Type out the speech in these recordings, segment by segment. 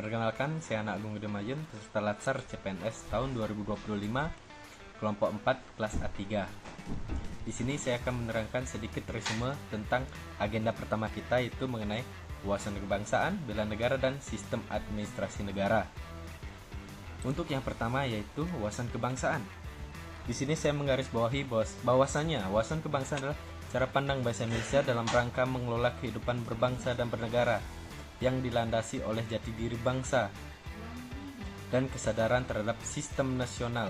Perkenalkan, saya Anak Agung Gede Mayun, peserta Latsar CPNS tahun 2025, kelompok 4, kelas A3. Di sini saya akan menerangkan sedikit resume tentang agenda pertama kita, yaitu mengenai wawasan kebangsaan, bela negara, dan sistem administrasi negara. Untuk yang pertama yaitu wawasan kebangsaan. Di sini saya menggarisbawahi bahwasannya wawasan kebangsaan adalah cara pandang bangsa Indonesia dalam rangka mengelola kehidupan berbangsa dan bernegara yang dilandasi oleh jati diri bangsa dan kesadaran terhadap sistem nasional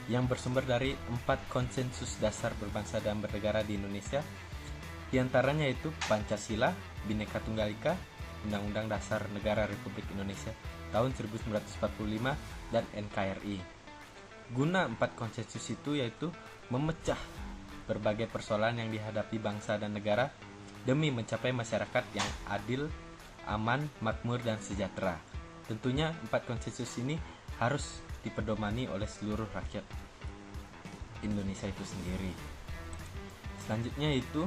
yang bersumber dari 4 konsensus dasar berbangsa dan bernegara di Indonesia, diantaranya yaitu Pancasila, Bhinneka Tunggal Ika, Undang-Undang Dasar Negara Republik Indonesia tahun 1945, dan NKRI. Guna 4 konsensus itu yaitu memecah berbagai persoalan yang dihadapi bangsa dan negara demi mencapai masyarakat yang adil, aman, makmur, dan sejahtera. Tentunya 4 konsensus ini harus dipedomani oleh seluruh rakyat Indonesia itu sendiri. Selanjutnya itu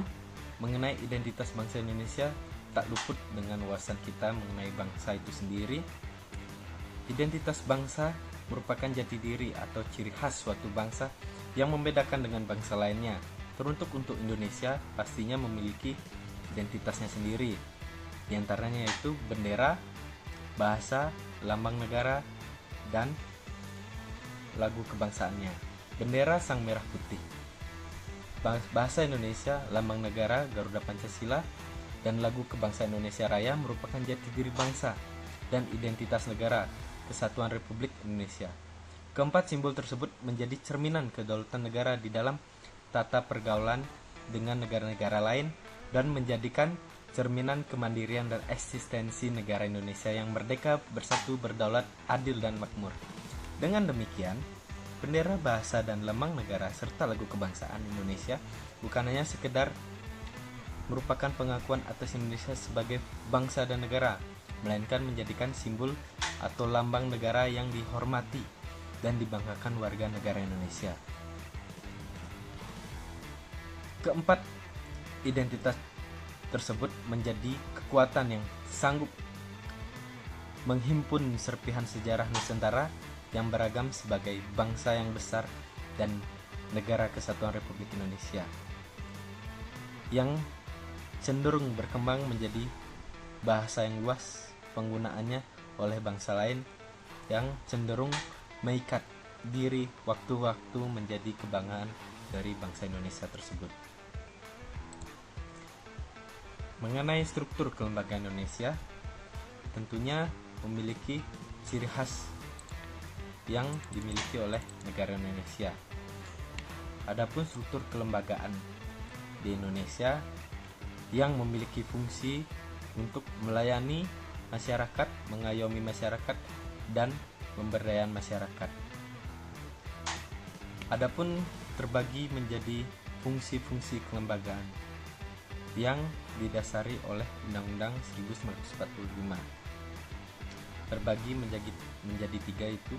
mengenai identitas bangsa Indonesia, tak luput dengan wawasan kita mengenai bangsa itu sendiri. Identitas bangsa merupakan jati diri atau ciri khas suatu bangsa yang membedakan dengan bangsa lainnya. Teruntuk untuk Indonesia pastinya memiliki identitasnya sendiri. Di antaranya yaitu bendera, bahasa, lambang negara, dan lagu kebangsaannya. Bendera sang merah putih, bahasa Indonesia, lambang negara Garuda Pancasila, dan lagu kebangsaan Indonesia Raya merupakan jati diri bangsa dan identitas negara Kesatuan Republik Indonesia. Keempat simbol tersebut menjadi cerminan kedaulatan negara di dalam tata pergaulan dengan negara-negara lain dan menjadikan cerminan kemandirian dan eksistensi negara Indonesia yang merdeka, bersatu, berdaulat, adil, dan makmur. Dengan demikian, bendera, bahasa, dan lambang negara serta lagu kebangsaan Indonesia bukan hanya sekedar merupakan pengakuan atas Indonesia sebagai bangsa dan negara, melainkan menjadikan simbol atau lambang negara yang dihormati dan dibanggakan warga negara Indonesia. Keempat, identitas tersebut menjadi kekuatan yang sanggup menghimpun serpihan sejarah Nusantara yang beragam sebagai bangsa yang besar dan negara kesatuan Republik Indonesia yang cenderung berkembang menjadi bahasa yang luas penggunaannya oleh bangsa lain yang cenderung mengikat diri waktu-waktu menjadi kebanggaan dari bangsa Indonesia tersebut. Mengenai struktur kelembagaan Indonesia, tentunya memiliki ciri khas yang dimiliki oleh negara Indonesia. Adapun struktur kelembagaan di Indonesia yang memiliki fungsi untuk melayani masyarakat, mengayomi masyarakat, dan pemberdayaan masyarakat. Adapun terbagi menjadi fungsi-fungsi kelembagaan yang didasari oleh Undang-Undang 1945. Terbagi menjadi 3 itu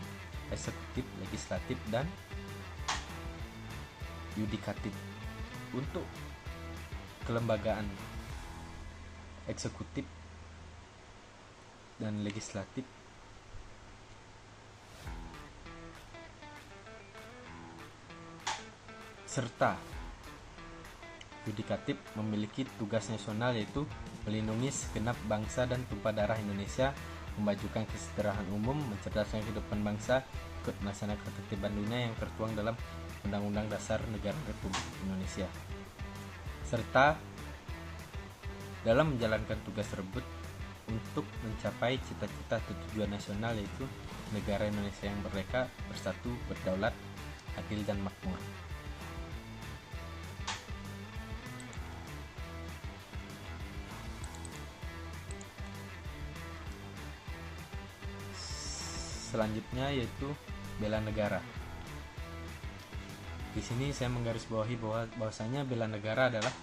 eksekutif, legislatif, dan yudikatif. Untuk kelembagaan eksekutif dan legislatif serta yudikatif memiliki tugas nasional, yaitu melindungi segenap bangsa dan tumpah darah Indonesia, memajukan kesejahteraan umum, mencerdaskan kehidupan bangsa, ikut melaksanakan ketertiban dunia yang tertuang dalam Undang-Undang Dasar Negara Republik Indonesia, serta dalam menjalankan tugas tersebut untuk mencapai cita-cita tujuan nasional, yaitu negara Indonesia yang merdeka, bersatu, berdaulat, adil, dan makmur. Selanjutnya yaitu bela negara. Di sini saya menggarisbawahi bahwasanya bela negara adalah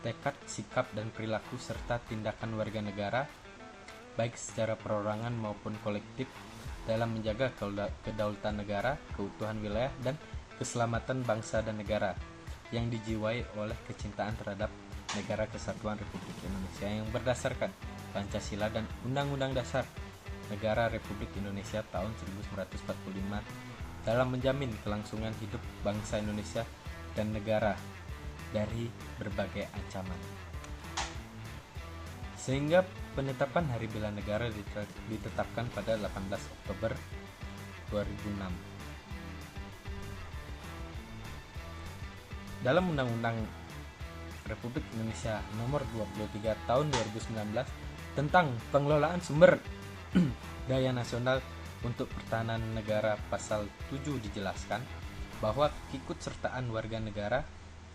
tekad, sikap, dan perilaku serta tindakan warga negara baik secara perorangan maupun kolektif dalam menjaga kedaulatan negara, keutuhan wilayah, dan keselamatan bangsa dan negara yang dijiwai oleh kecintaan terhadap negara kesatuan Republik Indonesia yang berdasarkan Pancasila dan Undang-Undang Dasar Negara Republik Indonesia tahun 1945 dalam menjamin kelangsungan hidup bangsa Indonesia dan negara dari berbagai ancaman. Sehingga penetapan Hari Bela Negara ditetapkan pada 18 Oktober 2006. Dalam Undang-Undang Republik Indonesia Nomor 23 Tahun 2019 tentang pengelolaan sumber daya nasional untuk pertahanan negara, pasal 7 dijelaskan bahwa keikutsertaan warga negara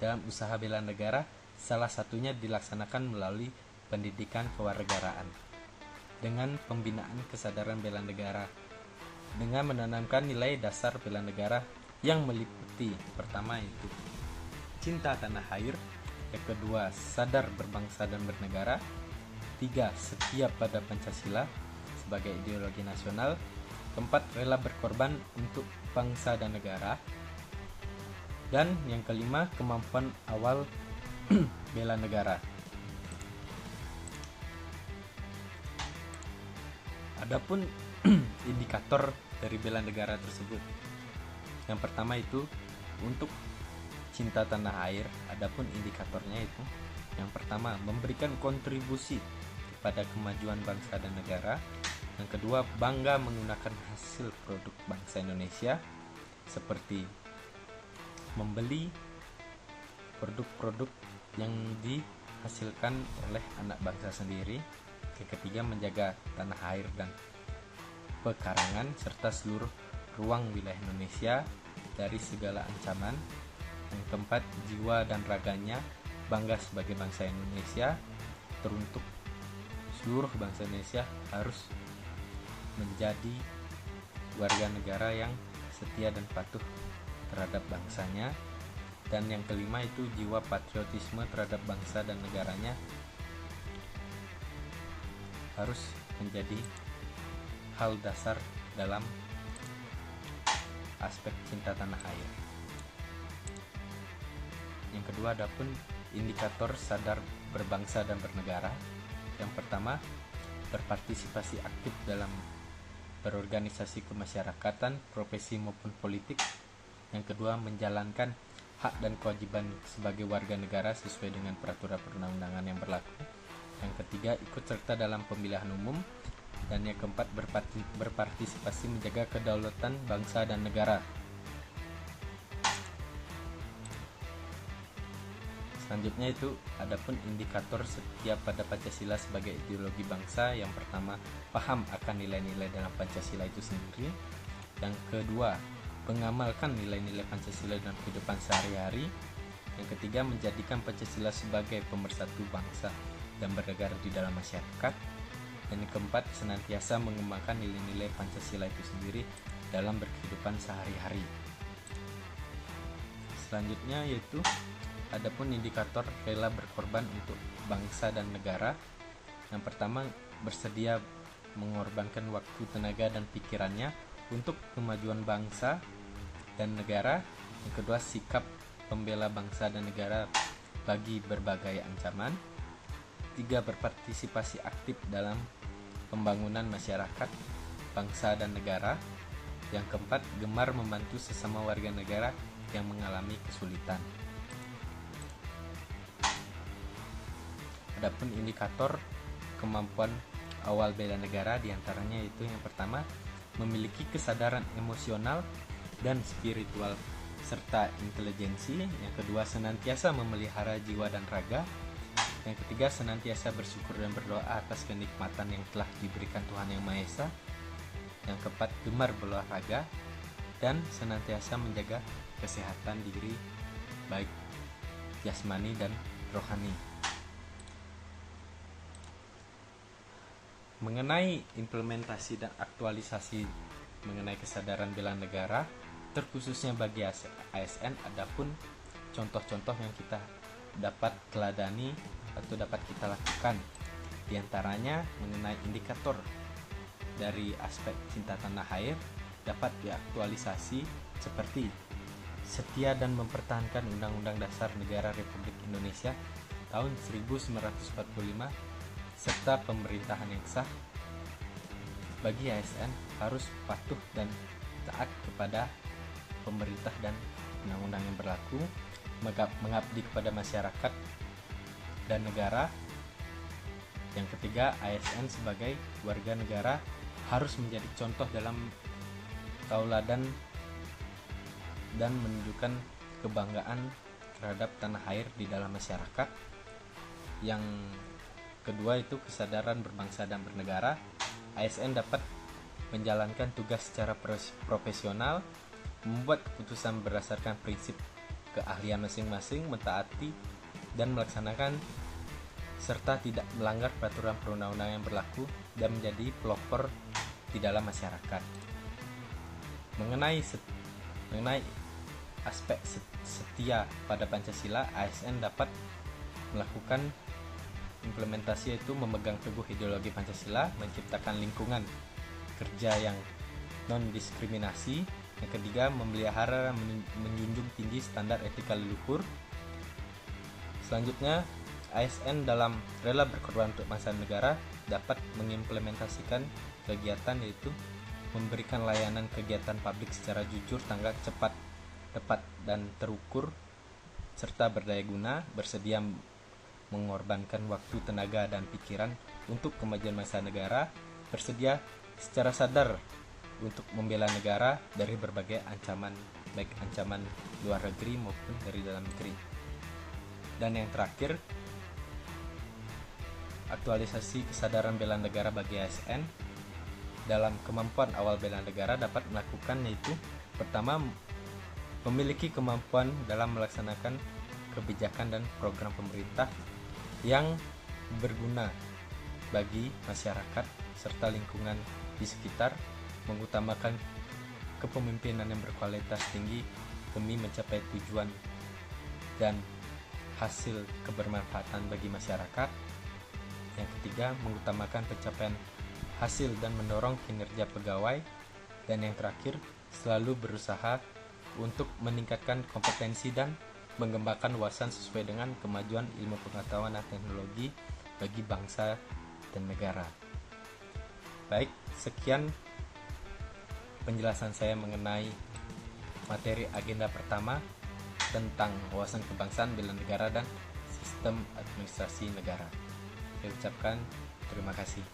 dalam usaha bela negara salah satunya dilaksanakan melalui pendidikan kewarganegaraan dengan pembinaan kesadaran bela negara dengan menanamkan nilai dasar bela negara yang meliputi pertama itu cinta tanah air, yang kedua sadar berbangsa dan bernegara, tiga setia pada Pancasila sebagai ideologi nasional, keempat rela berkorban untuk bangsa dan negara, dan yang kelima kemampuan awal bela negara. Adapun indikator dari bela negara tersebut, yang pertama itu untuk cinta tanah air. Adapun indikatornya itu, yang pertama memberikan kontribusi pada kemajuan bangsa dan negara. Yang kedua bangga menggunakan hasil produk bangsa Indonesia seperti membeli produk-produk yang dihasilkan oleh anak bangsa sendiri. Yang ketiga menjaga tanah air dan pekarangan serta seluruh ruang wilayah Indonesia dari segala ancaman. Yang keempat jiwa dan raganya bangga sebagai bangsa Indonesia. Teruntuk seluruh bangsa Indonesia harus menjadi warga negara yang setia dan patuh terhadap bangsanya. Dan yang kelima itu jiwa patriotisme terhadap bangsa dan negaranya harus menjadi hal dasar dalam aspek cinta tanah air. Yang kedua adapun indikator sadar berbangsa dan bernegara. Yang pertama berpartisipasi aktif dalam berorganisasi kemasyarakatan, profesi maupun politik. Yang kedua menjalankan hak dan kewajiban sebagai warga negara sesuai dengan peraturan perundang-undangan yang berlaku. Yang ketiga ikut serta dalam pemilihan umum. Dan yang keempat berpartisipasi menjaga kedaulatan bangsa dan negara. Selanjutnya itu adapun indikator setia pada Pancasila sebagai ideologi bangsa. Yang pertama paham akan nilai-nilai dalam Pancasila itu sendiri. Yang kedua mengamalkan nilai-nilai Pancasila dalam kehidupan sehari-hari. Yang ketiga menjadikan Pancasila sebagai pemersatu bangsa dan bernegara di dalam masyarakat. Dan yang keempat senantiasa mengembangkan nilai-nilai Pancasila itu sendiri dalam berkehidupan sehari-hari. Selanjutnya yaitu adapun indikator rela berkorban untuk bangsa dan negara. Yang pertama bersedia mengorbankan waktu, tenaga dan pikirannya untuk kemajuan bangsa dan negara. Yang kedua sikap pembela bangsa dan negara bagi berbagai ancaman. Tiga berpartisipasi aktif dalam pembangunan masyarakat, bangsa dan negara. Yang keempat gemar membantu sesama warga negara yang mengalami kesulitan. Adapun indikator kemampuan awal bela negara diantaranya itu yang pertama memiliki kesadaran emosional dan spiritual serta intelijensi. Yang kedua senantiasa memelihara jiwa dan raga. Yang ketiga senantiasa bersyukur dan berdoa atas kenikmatan yang telah diberikan Tuhan Yang Maha Esa. Yang keempat gemar berolahraga dan senantiasa menjaga kesehatan diri baik jasmani dan rohani. Mengenai implementasi dan aktualisasi mengenai kesadaran bela negara terkhususnya bagi ASN, adapun contoh-contoh yang kita dapat teladani atau dapat kita lakukan. Di antaranya mengenai indikator dari aspek cinta tanah air dapat diaktualisasi seperti setia dan mempertahankan Undang-Undang Dasar Negara Republik Indonesia tahun 1945 serta pemerintahan yang sah. bagi ASN harus patuh dan taat kepada pemerintah dan undang-undang yang berlaku, mengabdi kepada masyarakat dan negara. Yang ketiga, ASN sebagai warga negara harus menjadi contoh dalam tauladan dan menunjukkan kebanggaan terhadap tanah air di dalam masyarakat. Yang kedua itu kesadaran berbangsa dan bernegara. ASN dapat menjalankan tugas secara profesional, membuat keputusan berdasarkan prinsip keahlian masing-masing, mentaati dan melaksanakan serta tidak melanggar peraturan perundang-undangan yang berlaku dan menjadi pelopor di dalam masyarakat. Mengenai aspek setia pada Pancasila, ASN dapat melakukan implementasi, yaitu memegang teguh ideologi Pancasila, menciptakan lingkungan kerja yang non-diskriminasi. Yang ketiga, memelihara menjunjung tinggi standar etika leluhur. Selanjutnya, ASN dalam rela berkorban untuk bangsa dan negara dapat mengimplementasikan kegiatan, yaitu memberikan layanan kegiatan publik secara jujur, tanggap, cepat, tepat, dan terukur, serta berdaya guna, bersedia mengorbankan waktu, tenaga, dan pikiran untuk kemajuan bangsa negara, bersedia secara sadar untuk membela negara dari berbagai ancaman, baik ancaman luar negeri maupun dari dalam negeri. Dan yang terakhir, aktualisasi kesadaran bela negara bagi ASN. Dalam kemampuan awal bela negara dapat melakukan, yaitu pertama, memiliki kemampuan dalam melaksanakan kebijakan dan program pemerintah yang berguna bagi masyarakat serta lingkungan di sekitar, mengutamakan kepemimpinan yang berkualitas tinggi demi mencapai tujuan dan hasil kebermanfaatan bagi masyarakat. Yang ketiga, mengutamakan pencapaian hasil dan mendorong kinerja pegawai. Dan yang terakhir, selalu berusaha untuk meningkatkan kompetensi dan mengembangkan wawasan sesuai dengan kemajuan ilmu pengetahuan dan teknologi bagi bangsa dan negara. Baik, sekian penjelasan saya mengenai materi agenda pertama tentang wawasan kebangsaan, bela negara, dan sistem administrasi negara. Saya ucapkan terima kasih.